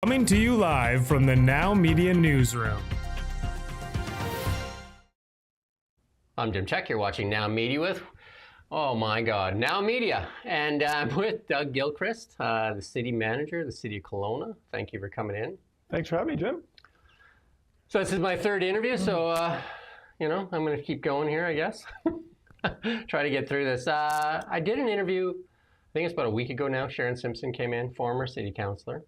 Coming to you live from the Now Media Newsroom. I'm Jim Csek. You're watching Now Media with, oh my God, Now Media. And I'm with Doug Gilchrist, the City Manager of the City of Kelowna. Thank you for coming in. Thanks for having me, Jim. So this is my third interview, so, I'm going to keep going here, I guess. Try to get through this. I did an interview, I think it's about a week ago now. Sharon Simpson came in, former city councillor.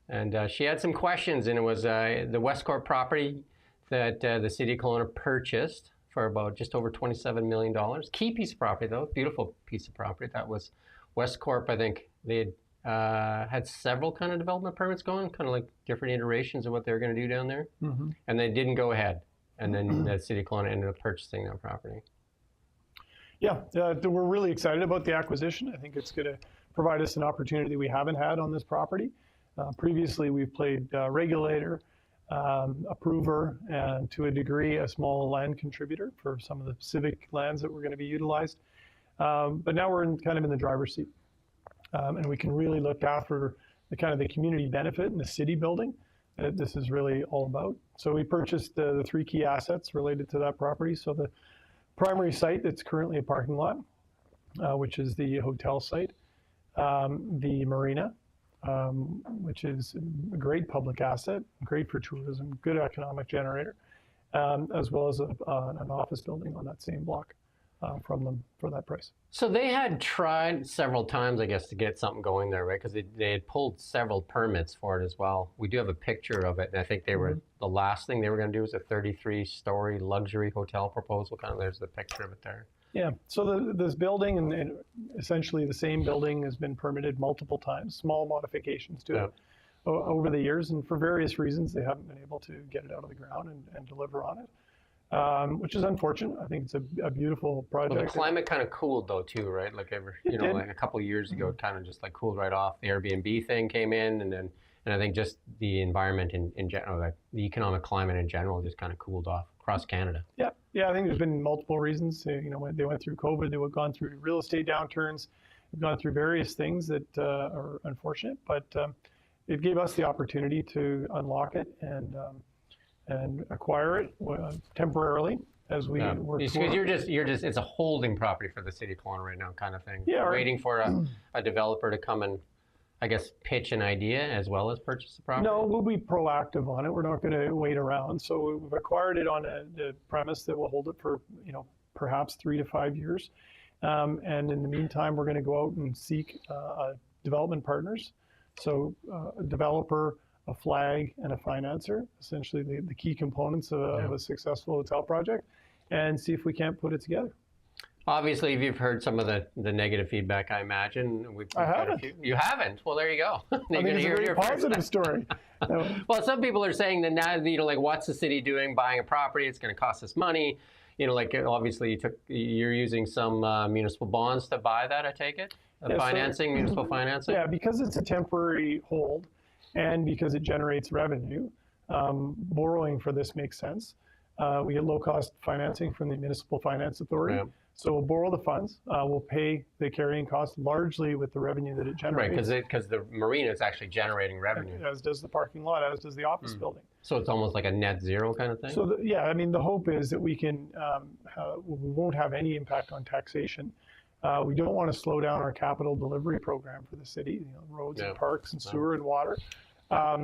And she had some questions, and it was the Westcorp property that the City of Kelowna purchased for about just over $27 million. Key piece of property, though, beautiful piece of property. That was Westcorp. I think they had several kind of development permits going, kind of like different iterations of what they were going to do down there. Mm-hmm. And they didn't go ahead. And then the City of Kelowna ended up purchasing that property. Yeah, we're really excited about the acquisition. I think it's going to provide us an opportunity we haven't had on this property. Previously, we've played regulator, approver, and to a degree, a small land contributor for some of the civic lands that were going to be utilized. But now we're kind of in the driver's seat, and we can really look after the kind of the community benefit in the city building that this is really all about. So we purchased the three key assets related to that property. So the primary site that's currently a parking lot, which is the hotel site, the marina, which is a great public asset, great for tourism, good economic generator, as well as an office building on that same block from them for that price. So they had tried several times, I guess, to get something going there, right? Because they had pulled several permits for it as well. We do have a picture of it, and I think they were the last thing they were going to do was a 33-story luxury hotel proposal. Kind of, there's the picture of it there. Yeah, so this building, and essentially the same building, has been permitted multiple times, small modifications to it over the years, and for various reasons they haven't been able to get it out of the ground and deliver on it, which is unfortunate. I think it's a beautiful project. Well, the climate kind of cooled though too, right? Like like a couple of years ago, it kind of just like cooled right off. The Airbnb thing came in, and I think just the environment in general, like the economic climate in general, just kind of cooled off across Canada. Yeah, I think there's been multiple reasons. When they went through COVID, they've gone through real estate downturns, they've gone through various things that are unfortunate, but it gave us the opportunity to unlock it and acquire it temporarily as we work. Because you're just it's a holding property for the City of Kelowna right now, kind of thing. Yeah, waiting for a developer to come and, I guess, pitch an idea as well as purchase the property? No, we'll be proactive on it. We're not going to wait around. So we've acquired it on the premise that we'll hold it for, perhaps 3 to 5 years. And in the meantime, we're going to go out and seek development partners. So a developer, a flag, and a financer, essentially the key components of a successful hotel project, and see if we can't put it together. Obviously, you've heard some of the negative feedback, I imagine. I haven't. You haven't? Well, there you go. I think it's a very positive story. Well, some people are saying that now, like, what's the city doing? Buying a property, it's going to cost us money. Obviously, you're using some municipal bonds to buy that, I take it? Municipal financing? Yeah, because it's a temporary hold and because it generates revenue, borrowing for this makes sense. We get low-cost financing from the Municipal Finance Authority. Yeah. So we'll borrow the funds. We'll pay the carrying cost largely with the revenue that it generates. Right, because the marina is actually generating revenue. As does the parking lot, as does the office building. So it's almost like a net zero kind of thing? So the hope is that we can, we won't have any impact on taxation. We don't want to slow down our capital delivery program for the city, roads and parks and sewer and water.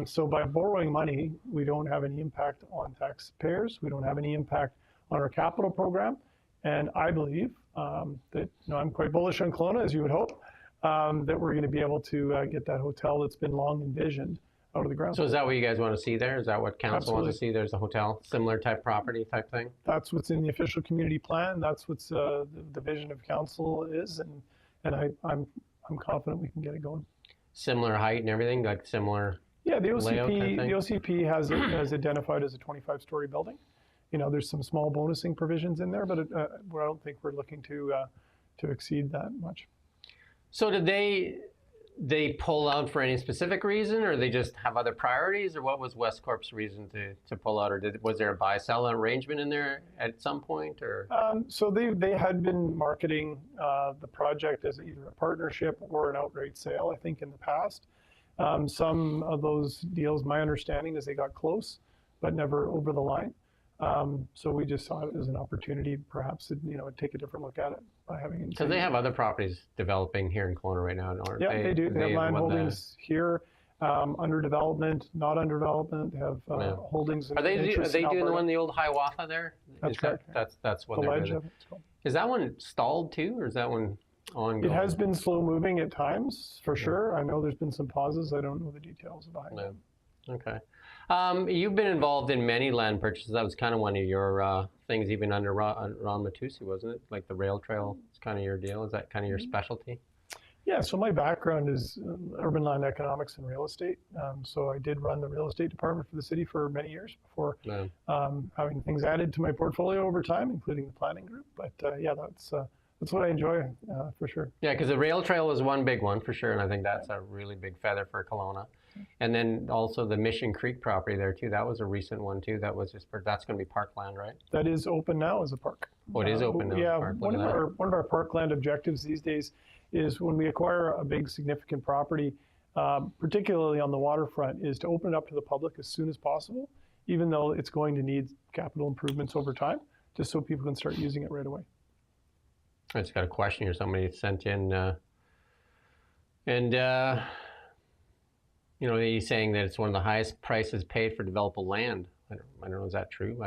So by borrowing money, we don't have any impact on taxpayers. We don't have any impact on our capital program. And I believe that I'm quite bullish on Kelowna, as you would hope, that we're going to be able to get that hotel that's been long envisioned out of the ground. So is that what you guys want to see there? Is that what council wants to see? There's a hotel, similar type property type thing? That's what's in the official community plan. That's what's the vision of council is, and I'm confident we can get it going. Similar height and everything, like similar. Yeah, the OCP has identified as a 25-story building. There's some small bonusing provisions in there, but I don't think we're looking to exceed that much. So did they pull out for any specific reason, or they just have other priorities, or what was Westcorp's reason to pull out, or was there a buy-sell arrangement in there at some point, or? So they had been marketing the project as either a partnership or an outright sale, I think, in the past. Some of those deals, my understanding is they got close, but never over the line. So we just saw it as an opportunity, perhaps, to, take a different look at it by having it. Because they have other properties developing here in Kelowna right now, aren't they? Yeah, they do. They have land holdings here, under development, not under development. They have holdings. Are they doing the one, the old Hiawatha there? That's correct. That's what the they're ledge doing. of it's called. Is that one stalled too, or is that one ongoing? It has been slow moving at times, for sure. I know there's been some pauses. I don't know the details behind it. Okay. You've been involved in many land purchases. That was kind of one of your things, even under Ron Matusi, wasn't it? Like the rail trail is kind of your deal. Is that kind of your specialty? Yeah, so my background is urban land economics and real estate. So I did run the real estate department for the city for many years before having things added to my portfolio over time, including the planning group. But yeah, that's what I enjoy for sure. Yeah, because the rail trail is one big one for sure, and I think that's a really big feather for Kelowna. And then also the Mission Creek property there too. That was a recent one too. That was that's going to be parkland, right? That is open now as a park. Oh, it is open now. Yeah, as a park. one of our parkland objectives these days is when we acquire a big significant property, particularly on the waterfront, is to open it up to the public as soon as possible, even though it's going to need capital improvements over time, just so people can start using it right away. I just got a question here. Somebody sent in, he's saying that it's one of the highest prices paid for developable land. I don't know. Is that true?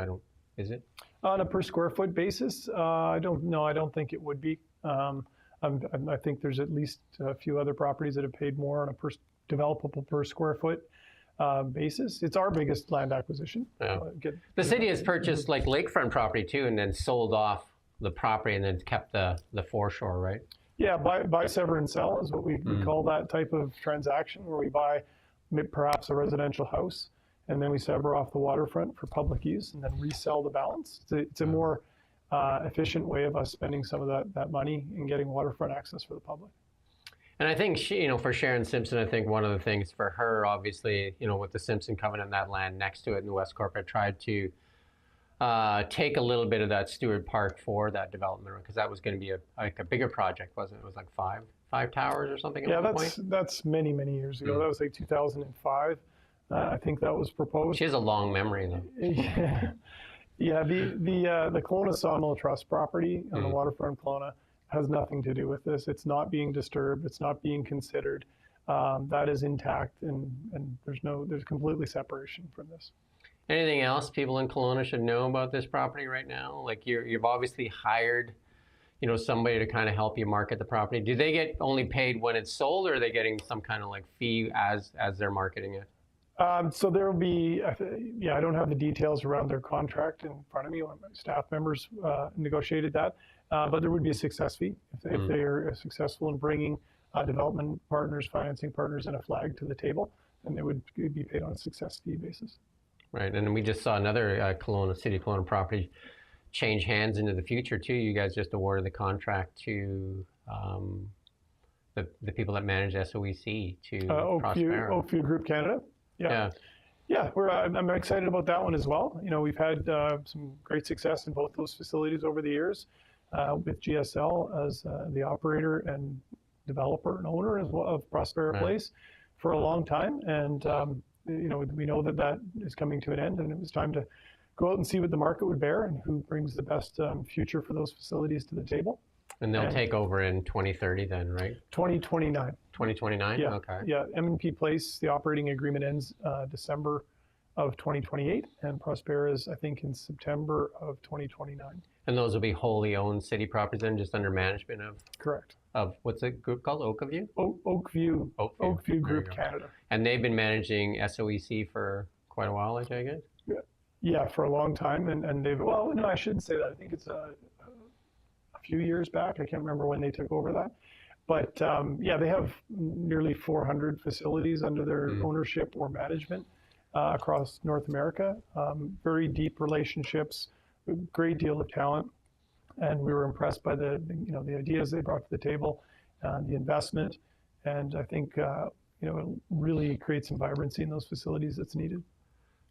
Is it? On a per square foot basis, I don't know. I don't think it would be. I think there's at least a few other properties that have paid more on a developable per square foot basis. It's our biggest land acquisition. Yeah. The city has purchased like lakefront property too, and then sold off the property and then kept the foreshore, right? Yeah, buy, sever, and sell is what we call that type of transaction, where we buy perhaps a residential house and then we sever off the waterfront for public use and then resell the balance. It's a more efficient way of us spending some of that money and getting waterfront access for the public. And I think for Sharon Simpson, I think one of the things for her, obviously, with the Simpson Covenant, that land next to it in the West Corporate, tried to take a little bit of that Stewart Park for that development, because that was going to be a bigger project, wasn't it? It was like five towers or something. Yeah, that's many years ago. That was like 2005. I think that was proposed. She has a long memory, though. Yeah, the Kelowna Sawmill Trust property on the waterfront Kelowna has nothing to do with this. It's not being disturbed. It's not being considered. That is intact, and there's completely separation from this. Anything else people in Kelowna should know about this property right now? Like you've obviously hired, somebody to kind of help you market the property. Do they get only paid when it's sold, or are they getting some kind of like fee as they're marketing it? So there will be, I don't have the details around their contract in front of me. One of my staff members negotiated that, but there would be a success fee if they are successful in bringing development partners, financing partners, and a flag to the table, then they would be paid on a success fee basis. Right, and we just saw another City of Kelowna property change hands into the future too. You guys just awarded the contract to the people that manage SOEC to Oakview Group Canada. Yeah. I'm excited about that one as well. We've had some great success in both those facilities over the years with GSL as the operator and developer and owner as well of Prospera Place for a long time, and we know that is coming to an end, and it was time to go out and see what the market would bear and who brings the best future for those facilities to the table. And they'll take over in 2030 then, right? 2029. 2029? Yeah. Okay. Yeah, M&P Place, the operating agreement ends December of 2028, and Prospera is, I think, in September of 2029. And those will be wholly owned city properties then, just under management of? Correct. Of, what's the group called, Oakview? Oakview Group Canada. And they've been managing SOEC for quite a while, I take it? Yeah, for a long time, and they've, well, no, I shouldn't say that. I think it's a few years back. I can't remember when they took over that. But they have nearly 400 facilities under their ownership or management across North America. Very deep relationships, a great deal of talent, and we were impressed by the ideas they brought to the table, the investment, and I think it really creates some vibrancy in those facilities that's needed.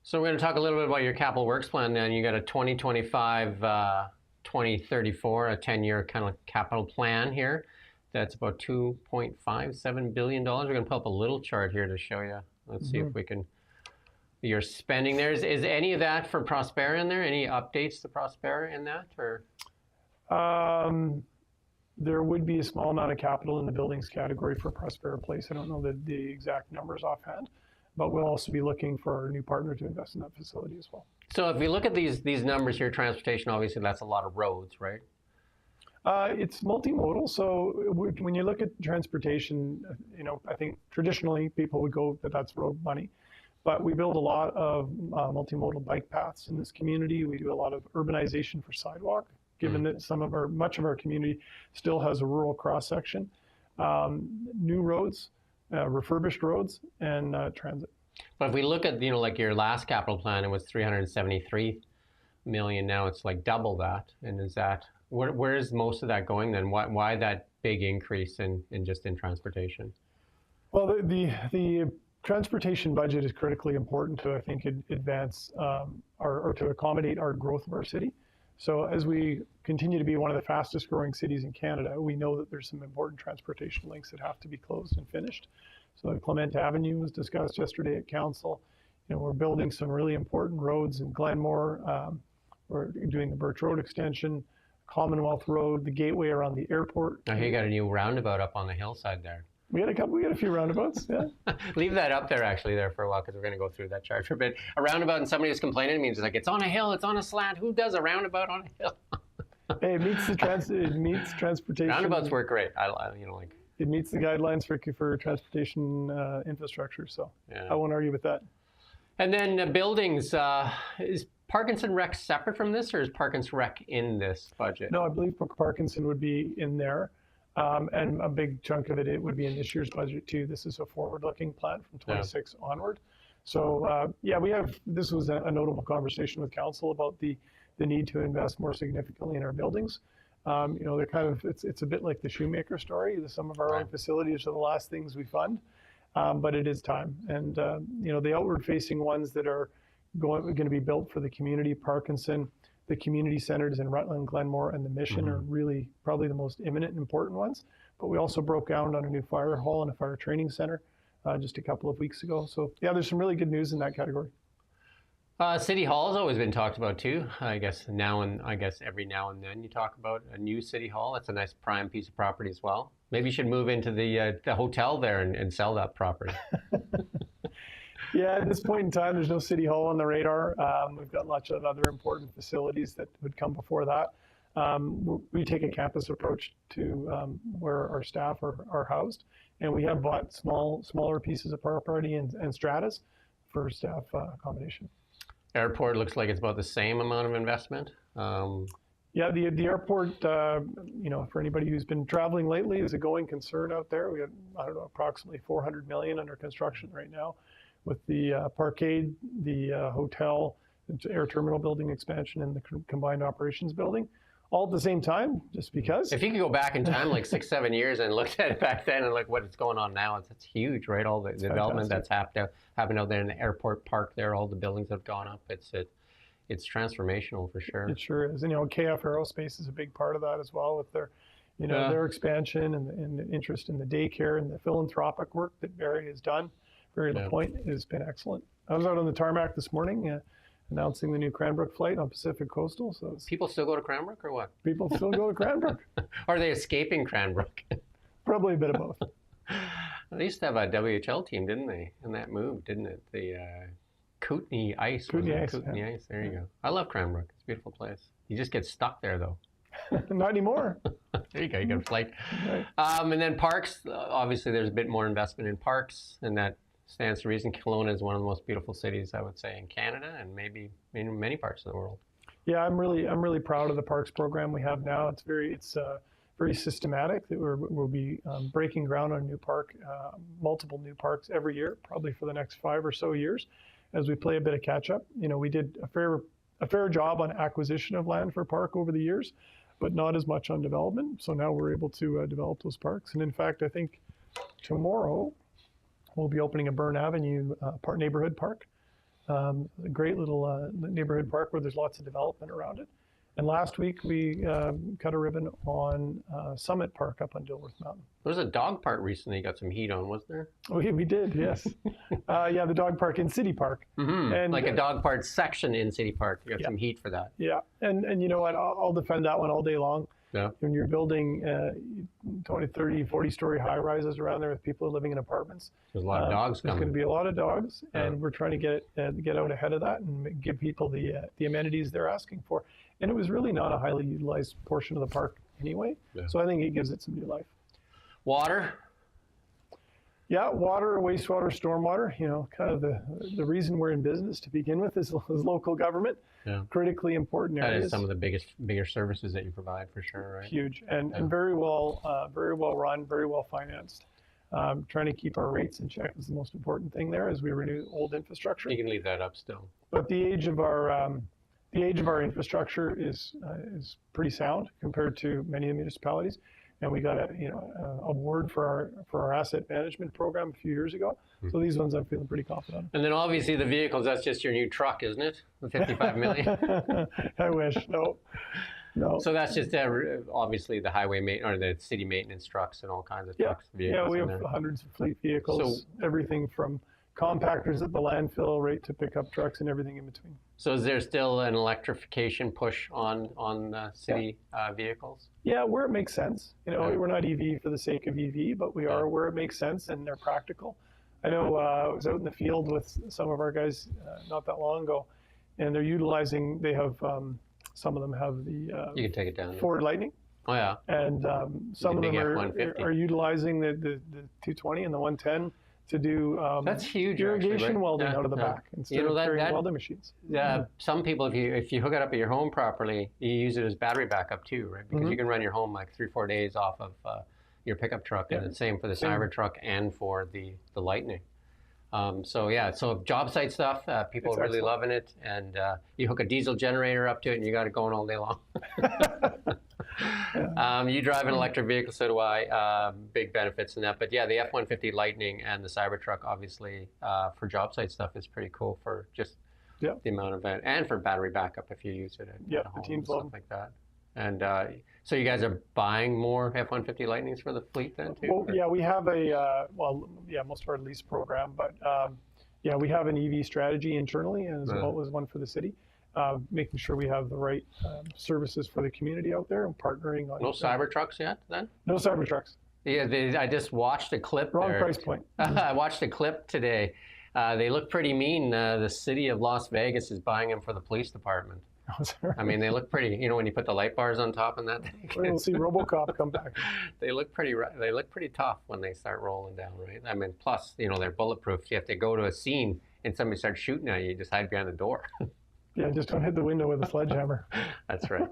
So we're going to talk a little bit about your capital works plan then. You got a 2025 2034, a 10-year kind of capital plan here That's about $2.57 billion. We're going to pull up a little chart here to show you. Let's see if we can. Your spending there. Is any of that for Prospera in there? Any updates to Prospera in that? Or? There would be a small amount of capital in the buildings category for Prospera Place. I don't know the exact numbers offhand, but we'll also be looking for a new partner to invest in that facility as well. So if we look at these numbers here, transportation, obviously that's a lot of roads, right? It's multimodal. So when you look at transportation, I think traditionally people would go that that's road money, but we build a lot of multimodal bike paths in this community. We do a lot of urbanization for sidewalk, given that much of our community still has a rural cross section. New roads, refurbished roads, and transit. But if we look at like your last capital plan, it was 373 million. Now it's like double that. And is that where is most of that going then? Why that big increase in transportation? Well, the transportation budget is critically important to, I think, advance or to accommodate our growth of our city. So as we continue to be one of the fastest growing cities in Canada, we know that there's some important transportation links that have to be closed and finished. So Clement Avenue was discussed yesterday at Council. We're building some really important roads in Glenmore. We're doing the Birch Road extension, Commonwealth Road, the gateway around the airport. I hear you got a new roundabout up on the hillside there. We got a few roundabouts, yeah. Leave that up there actually there for a while because we're going to go through that chart for a bit. A roundabout and somebody was complaining to me, it's like, it's on a hill, it's on a slant. Who does a roundabout on a hill? Hey, it meets transportation. Roundabouts work great. It meets the guidelines for transportation infrastructure, so yeah. I won't argue with that. And then buildings, is Parkinson Rec separate from this, or is Parkinson Rec in this budget? No, I believe Parkinson would be in there. And a big chunk of it would be in this year's budget too. This is a forward-looking plan from 26 onward. So this was a notable conversation with council about the need to invest more significantly in our buildings. They're it's a bit like the shoemaker story. Some of our own facilities are the last things we fund, but it is time. And the outward-facing ones that are going to be built for the community, Parkinson, the community centers in Rutland, Glenmore, and the Mission are really probably the most imminent and important ones. But we also broke ground on a new fire hall and a fire training center just a couple of weeks ago. So yeah, there's some really good news in that category. City Hall has always been talked about too. I guess every now and then you talk about a new City Hall. That's a nice prime piece of property as well. Maybe you should move into the hotel there and sell that property. Yeah, at this point in time, there's no City Hall on the radar. We've got lots of other important facilities that would come before that. We take a campus approach to where our staff are housed, and we have bought smaller pieces of property and stratas for staff accommodation. Airport looks like it's about the same amount of investment. Yeah, the airport, for anybody who's been traveling lately, is a going concern out there. We have, approximately $400 million under construction right now, with the parkade, the hotel, the air terminal building expansion, and the combined operations building, all at the same time, just because. If you could go back in time like 6-7 years and looked at it back then and look what's going on now, it's huge, right? All the development that's happened out there in the airport park there, all the buildings have gone up. It's transformational for sure. It sure is. And KF Aerospace is a big part of that as well, with their their expansion and the interest in the daycare and the philanthropic work that Barry has done. Barry Lapointe has been excellent. I was out on the tarmac this morning announcing the new Cranbrook flight on Pacific Coastal. So people still go to Cranbrook or what? People still go to Cranbrook. Are they escaping Cranbrook? Probably a bit of both. They used to have a WHL team, didn't they? And that moved, didn't it? The Kootenay Ice. Kootenay Ice. Kootenay Ice. There you go. I love Cranbrook. It's a beautiful place. You just get stuck there though. Not anymore. There you go. You got a flight. Right. And then parks. Obviously, there's a bit more investment in parks, and that stands to reason. Kelowna is one of the most beautiful cities, I would say, in Canada, and maybe in many parts of the world. Yeah, I'm really proud of the parks program we have now. It's very systematic. That we'll be breaking ground on a new park, multiple new parks every year, probably for the next 5 or so years, as we play a bit of catch up. We did a fair job on acquisition of land for a park over the years, but not as much on development. So now we're able to develop those parks. And in fact, I think tomorrow we'll be opening a Burn Avenue neighborhood park, a great little neighborhood park where there's lots of development around it. And last week we cut a ribbon on Summit Park up on Dilworth Mountain. There was a dog park recently got some heat on, wasn't there? We did, yes. The dog park in City Park. Mm-hmm. And, like a dog park section in City Park. You got some heat for that. Yeah, and you know what? I'll defend that one all day long. Yeah. When you're building 20, 30, 40-story high-rises around there with people living in apartments, There's a lot of dogs there's coming. going to be a lot of dogs, and we're trying to get out ahead of that and give people the amenities they're asking for. And it was really not a highly utilized portion of the park anyway, so I think it gives it some new life. Water? Yeah, water, wastewater, stormwater, you know, kind of the reason we're in business to begin with is local government. Yeah. Critically important areas. That is some of the bigger services that you provide for sure, right? Huge and very well run, very well financed. Trying to keep our rates in check is the most important thing there as we renew old infrastructure. You can leave that up still. But the age of our infrastructure is pretty sound compared to many of the municipalities. And we got a award for our asset management program a few years ago. So these ones I'm feeling pretty confident. And then obviously the vehicles, that's just your new truck, isn't it? The 55 million. I wish. No. So that's just obviously the highway or the city maintenance trucks and all kinds of trucks. Vehicles yeah, we have hundreds of fleet vehicles. Everything from compactors at the landfill right to pickup trucks and everything in between. So is there still an electrification push on city vehicles? Yeah, where it makes sense. You know, we're not EV for the sake of EV, but we are where it makes sense and they're practical. I know I was out in the field with some of our guys not that long ago, and they're utilizing. They have some of them have the you can take it down. Ford Lightning. Oh yeah. And some of them are utilizing the 220 and the 110 to do that's huge, irrigation welding out of the back instead of carrying welding machines. Some people, if you hook it up at your home properly, you use it as battery backup too, right? Because you can run your home like 3-4 days off of your pickup truck, and the same for the Cyber truck and for the Lightning. So job site stuff, people are really loving it, and you hook a diesel generator up to it, and you got it going all day long. You drive an electric vehicle, so do I. Big benefits in that, but yeah, the F-150 Lightning and the Cybertruck, obviously, for job site stuff is pretty cool for just the amount of it, and for battery backup if you use it at home and stuff like that. And so you guys are buying more F-150 Lightnings for the fleet then too? Well, yeah, we have most of our lease program, but we have an EV strategy internally, and as well as one for the city. Making sure we have the right services for the community out there and partnering on. No Cybertrucks yet then? No Cybertrucks. Yeah, I just watched a clip. Wrong price point. I watched a clip today. They look pretty mean. The city of Las Vegas is buying them for the police department. I mean, they look pretty. You know, when you put the light bars on top and that. We'll see RoboCop come back. They look pretty tough when they start rolling down, right? I mean, plus, you know, they're bulletproof. You have to go to a scene and somebody starts shooting at you. You just hide behind the door. Yeah, just don't hit the window with a sledgehammer. That's right.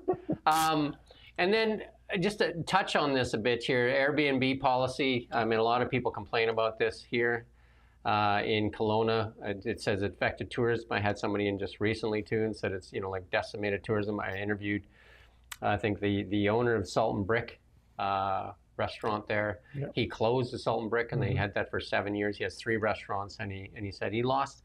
And then just to touch on this a bit here, Airbnb policy. I mean, a lot of people complain about this here in Kelowna. It says it affected tourism. I had somebody in just recently too and said it's, you know, like decimated tourism. I interviewed, I think the owner of Salt and Brick restaurant there. Yep. He closed the Salt and Brick, and they had that for 7 years. He has 3 restaurants, and he said he lost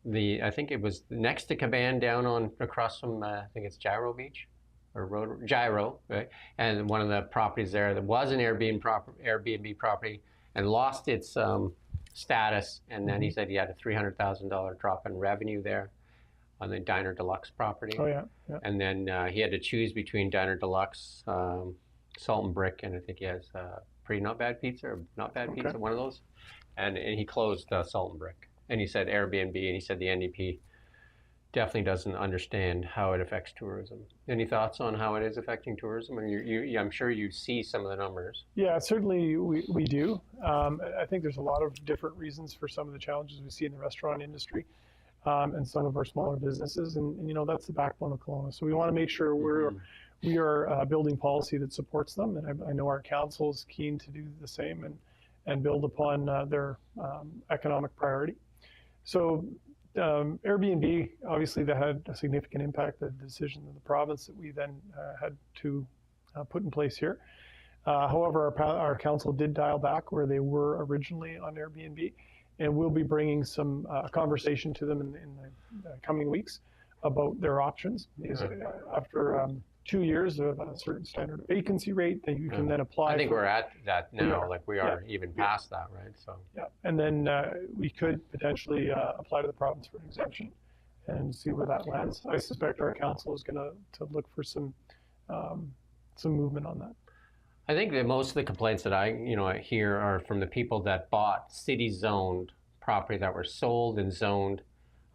I think it was next to Caban down across from I think it's Gyro Beach or Gyro, right? And one of the properties there that was an Airbnb property and lost its status, and then he said he had a $300,000 drop in revenue there on the Diner Deluxe property. Oh yeah. And then he had to choose between Diner Deluxe, Salt and Brick, and I think he has Pretty Not Bad Pizza or Not Bad Pizza, one of those. And he closed Salt and Brick. And he said Airbnb, and he said the NDP definitely doesn't understand how it affects tourism. Any thoughts on how it is affecting tourism? I mean, I'm sure you see some of the numbers. Yeah, certainly we do. I think there's a lot of different reasons for some of the challenges we see in the restaurant industry and some of our smaller businesses. And you know, that's the backbone of Kelowna. So we want to make sure we are building policy that supports them. And I know our council is keen to do the same and build upon their economic priority. So Airbnb, obviously that had a significant impact, the decision of the province that we then had to put in place here. However, our council did dial back where they were originally on Airbnb, and we'll be bringing some conversation to them in the coming weeks about their options. Because after 2 years of a certain standard vacancy rate that you can then apply. I think we're at that now, we are Yeah. even past that, right? So Yeah, and then we could potentially apply to the province for an exemption and see where that lands. I suspect our council is going to look for some movement on that. I think that most of the complaints that I hear are from the people that bought city-zoned property that were sold and zoned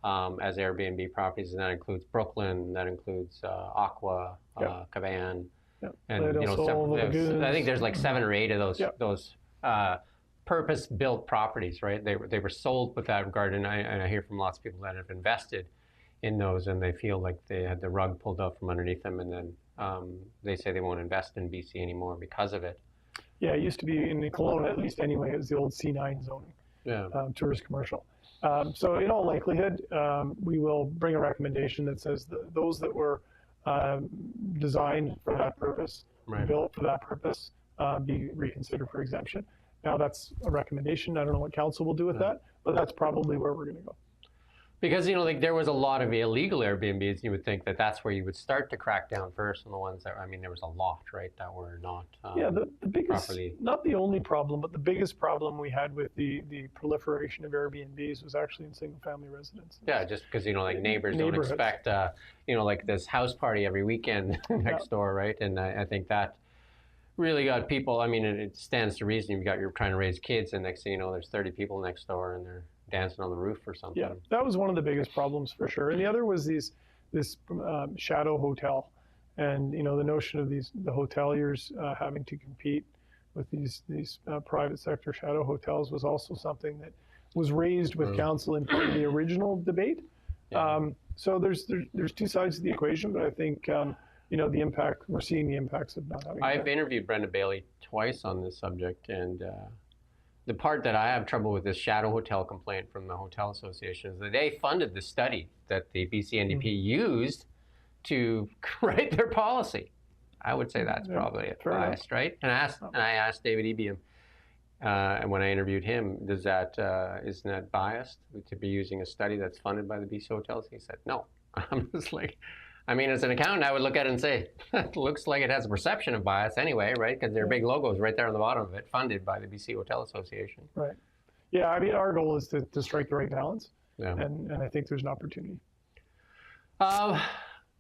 as Airbnb properties, and that includes Brooklyn, that includes Aqua, Caban, and I think there's like 7 or 8 of those purpose-built properties, right? They were sold with that regard, and I hear from lots of people that have invested in those, and they feel like they had the rug pulled out from underneath them, and then they say they won't invest in BC anymore because of it. Yeah, it used to be in Kelowna, at least anyway, it was the old C9 zoning, tourist commercial. So in all likelihood, we will bring a recommendation that says those that were designed for that purpose, built for that purpose, be reconsidered for exemption. Now that's a recommendation. I don't know what council will do with that, but that's probably where we're going to go. Because, there was a lot of illegal Airbnbs. You would think that that's where you would start to crack down first on the ones that, there was a lot, right, that were not the biggest, properly. Not the only problem, but the biggest problem we had with the proliferation of Airbnbs was actually in single-family residences. Yeah, just because, neighbors don't expect, this house party every weekend next door, right? And I think that really got people, it stands to reason you're trying to raise kids, and next thing you know, there's 30 people next door, and they're dancing on the roof or something. Yeah, that was one of the biggest problems for sure. And the other was this shadow hotel, and the notion of the hoteliers having to compete with these private sector shadow hotels was also something that was raised with council in part of the original debate. Yeah. So there's 2 sides to the equation, but I think the impact, we're seeing the impacts of not having. I've interviewed Brenda Bailey twice on this subject, and the part that I have trouble with this shadow hotel complaint from the Hotel Association is that they funded the study that the BC NDP used to write their policy. I would say that's probably biased, right? And I asked David Ebium, and when I interviewed him, isn't that biased to be using a study that's funded by the BC Hotels? He said, no. I'm just like, as an accountant, I would look at it and say, it looks like it has a perception of bias anyway, right? Because their big logos right there on the bottom of it, funded by the BC Hotel Association. Right. Yeah, our goal is to strike the right balance, and I think there's an opportunity.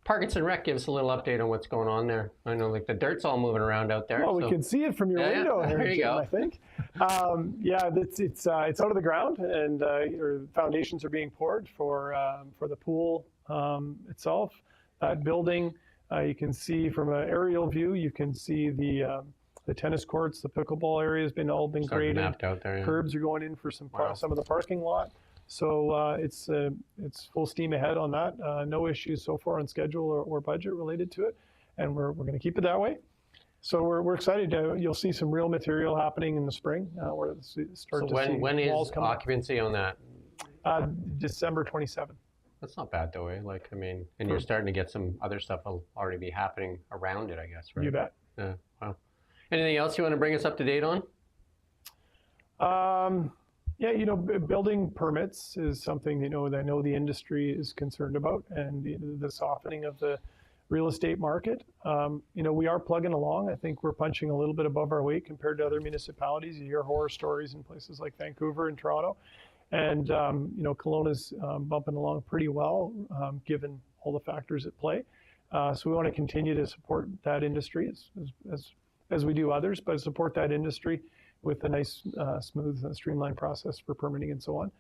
Parkinson Rec, give us a little update on what's going on there. I know the dirt's all moving around out there. Well, we can see it from your window here, Jim, I think. It's out of the ground, and your foundations are being poured for the pool itself. That building, you can see from an aerial view, you can see the tennis courts, the pickleball area has been graded. Mapped out there, Curbs are going in for some of the parking lot. So it's full steam ahead on that. No issues so far on schedule or budget related to it, and we're going to keep it that way. So we're excited. You'll see some real material happening in the spring. Where start to see when walls is come up. Occupancy on that? December 27th. That's not bad though, eh? And you're starting to get some other stuff will already be happening around it, I guess, right? You bet. Yeah. Wow. Anything else you want to bring us up to date on? Building permits is something that I know the industry is concerned about, and the softening of the real estate market. We are plugging along. I think we're punching a little bit above our weight compared to other municipalities. You hear horror stories in places like Vancouver and Toronto. And, Kelowna's bumping along pretty well, given all the factors at play. So we want to continue to support that industry as we do others, but support that industry with a nice, smooth, streamlined process for permitting and so on.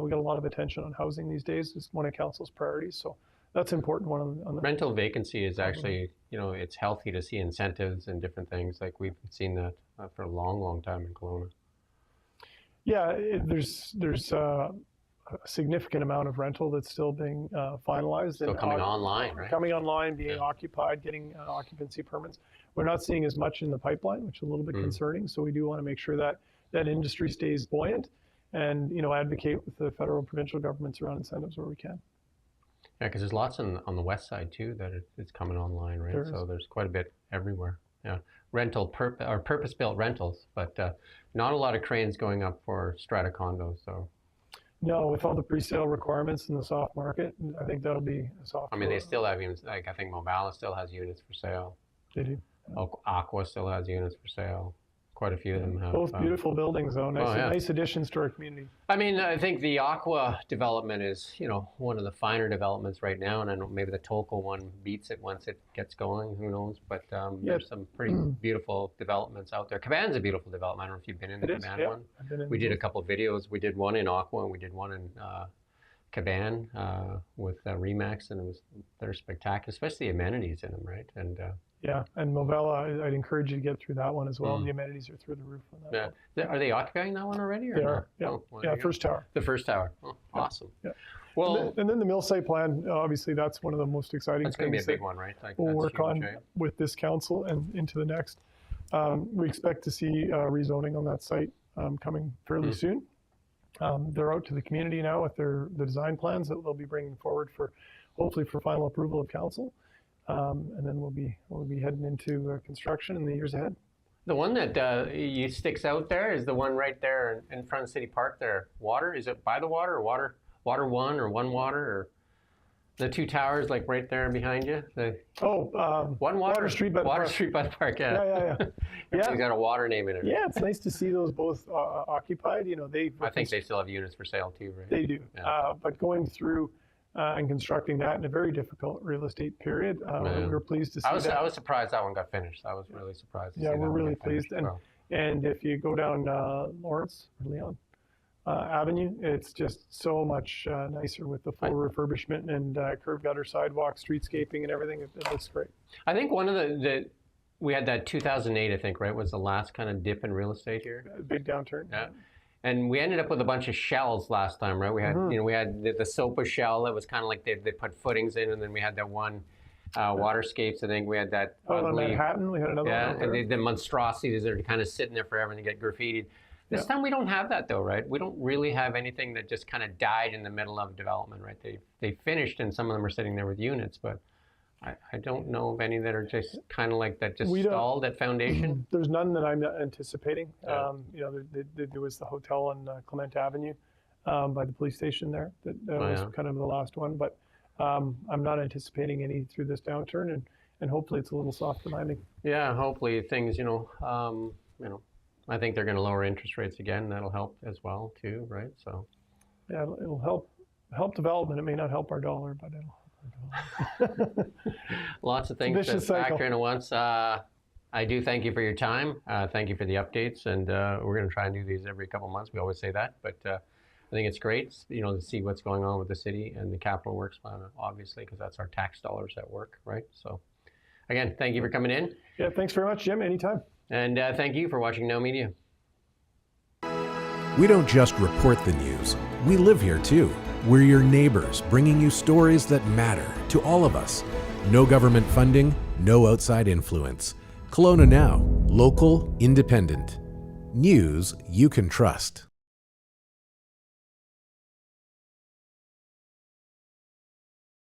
We got a lot of attention on housing these days. It's one of council's priorities. So that's an important one on the rental vacancy is actually, it's healthy to see incentives and different things. Like we've seen that for a long, long time in Kelowna. Yeah, there's a significant amount of rental that's still being finalized. Still coming online, right? Coming online, being occupied, getting occupancy permits. We're not seeing as much in the pipeline, which is a little bit concerning. So we do want to make sure that that industry stays buoyant and, advocate with the federal and provincial governments around incentives where we can. Yeah, because there's lots on the west side too that it's coming online, right? So there's quite a bit everywhere. Yeah, purpose-built rentals, but not a lot of cranes going up for strata condos. So No, with all the pre-sale requirements in the soft market, I think that'll be a soft. I mean, they still have units, like I think Mobala still has units for sale. They do. Aqua still has units for sale. Quite a few of them have. Both beautiful buildings, though. Nice, yeah. nice additions to our community. I mean, I think the Aqua development is, one of the finer developments right now, and I know maybe the Tolko one beats it once it gets going. Who knows? But there's some pretty beautiful developments out there. Caban's a beautiful development. I don't know if you've been in the Caban one. We did a couple of videos. We did one in Aqua, and we did one in Caban with Remax, and they're spectacular, especially the amenities in them, right? And yeah, and Movella, I'd encourage you to get through that one as well. The amenities are through the roof on that one. Are they occupying that one already? Or they are, yeah. Oh, well, yeah, first tower. The first tower. Oh, awesome. Yeah. Well, and then the mill site plan, obviously that's one of the most exciting things. That's going to be a big one, right? Like, we'll work on with this council and into the next. We expect to see rezoning on that site coming fairly soon. They're out to the community now with the design plans that they'll be bringing forward hopefully for final approval of council. And then we'll be heading into construction in the years ahead. The one that sticks out there is the one right there in front of City Park there. Water, is it by the water or water one or one water, or the two towers like right there behind you? One Water Street by the Park. Street by the Park, yeah. Yeah. It's got a water name in it. Yeah, it's nice to see those both occupied. I think they still have units for sale too, right? They do. Yeah. But going through and constructing that in a very difficult real estate period, we were pleased to see that. I was surprised that one got finished. I was really surprised to see that. Yeah, we're really pleased. And if you go down Leon Avenue, it's just so much nicer with the full refurbishment and curb gutter sidewalk, streetscaping and everything. It looks great. I think one of we had that 2008, I think, right, was the last kind of dip in real estate here. Big downturn. Yeah. And we ended up with a bunch of shells last time, right? We had, we had the SOPA shell that was kind of like they put footings in, and then we had that one Waterscapes. I think we had that. In Manhattan, we had another one. Yeah, and the monstrosities that are kind of sitting there forever and they get graffitied. This time we don't have that though, right? We don't really have anything that just kind of died in the middle of development, right? They finished, and some of them are sitting there with units, but I don't know of any that are just kind of like that, just stalled at foundation. There's none that I'm anticipating. Yeah. There was the hotel on Clement Avenue by the police station there. That was kind of the last one, but I'm not anticipating any through this downturn, and hopefully it's a little softer landing. Yeah, hopefully things, I think they're going to lower interest rates again. That'll help as well too, right? So. Yeah, it'll help development. It may not help our dollar, but it'll. Lots of things to factor in at once. I do thank you for your time. Thank you for the updates, and we're going to try and do these every couple months. We always say that, but I think it's great, to see what's going on with the city and the capital works plan, obviously, because that's our tax dollars at work, right? So, again, thank you for coming in. Yeah, thanks very much, Jim. Anytime. And thank you for watching Now Media. We don't just report the news. We live here too. We're your neighbors, bringing you stories that matter to all of us. No government funding, no outside influence. Kelowna Now, local, independent. News you can trust.